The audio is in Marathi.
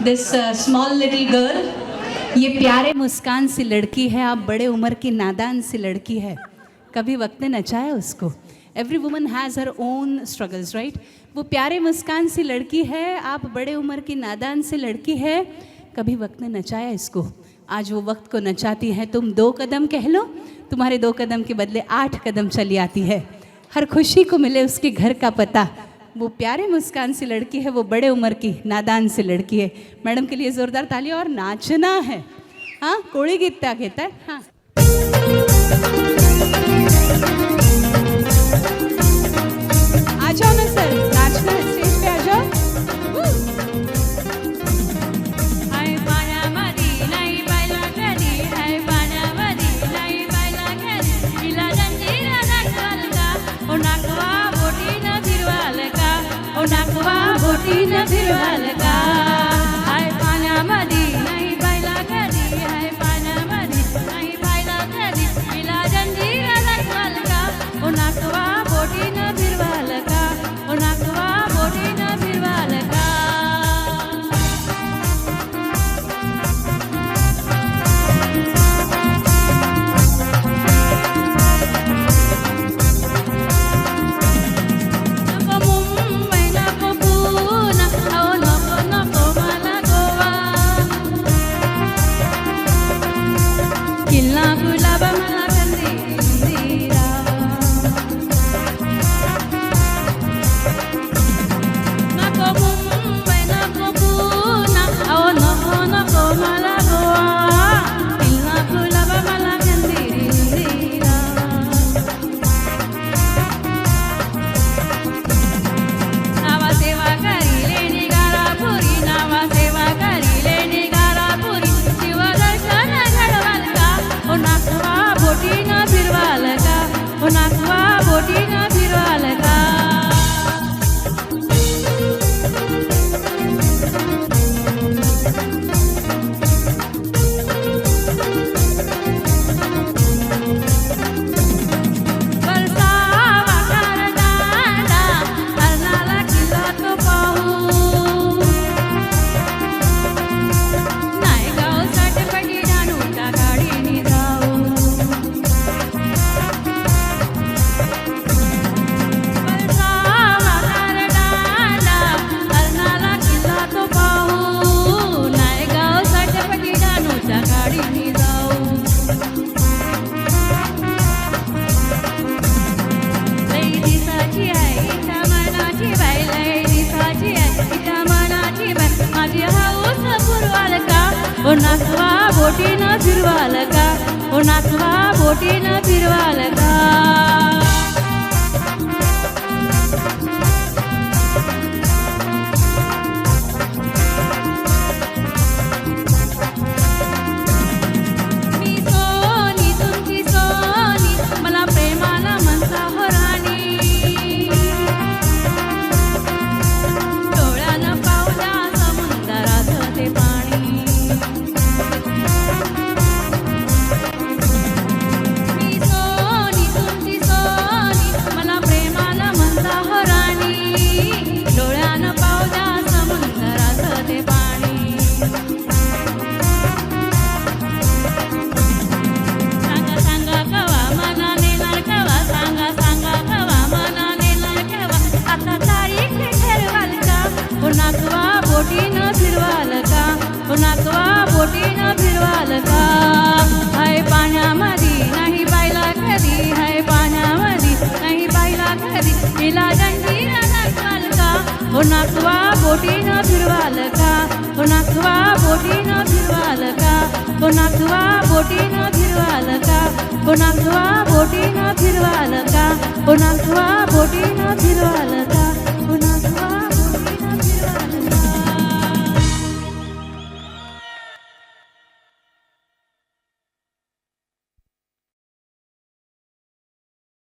this small little girl. ये प्यारे मुस्कान सी लड़की है, आप बड़े उम्र की नादान सी लड़की है. कभी वक्त ने नचाया उसको. Every woman has her own struggles, right? वो प्यारे मुस्कान सी लड़की है, आप बड़े उम्र की नादान सी लड़की है. कभी वक्त ने नचाया इसको. आज वो वक्त को नचाती है. तुम 2 कदम कह लो, तुम्हारे 2 कदम के बदले 8 कदम चली आती है. हर खुशी को मिले उसके घर का पता. वो प्यारे मुस्कान सी लड़की है, वो बड़े उम्र की नादान सी लड़की है. मैडम के लिए ज़ोरदार ताली. और नाचना है. हाँ, कोळी गीत त्या घेत आहे. हाँ, आ जाओ ना सर, नाचना है, स्टेज पे आ जाओ. नाकवा बोटीनं फिरवाल का हाय पाण्यामध्ये नाही बायला कधी हाय पाण्यामध्ये नाही बायला कधी तिला जंजीरा दाखवाल का ओ नाकवा बोटीनं फिरवाल का ओ नाकवा बोटीनं फिरवाल का नाकवा बोटीनं फिरवाल का ओ नाकवा बोटीनं फिरवाल का ओ नाकवा बोटीनं फिरवाल का मी सोनी तुमची सोनी मला प्रेमाला म्हणता हो राणी डोळ्यानं पावल्या समुद्राचं ते पाणी नाकवा बोटीनं फिरवाल का ओ नाकवा बोटीनं फिरवाल का हाय पाण्यामध्ये नाही बायला कधी हाय पाण्यामध्ये नाही बायला कधी तिला जंजीरा दाखवाल का ओ नाकवा बोटीनं फिरवाल का ओ नाकवा बोटीनं फिरवाल का ओ नाकवा बोटीनं फिरवाल का ओ नाकवा बोटीनं फिरवाल का ओ नाकवा बोटीनं फिरवाल का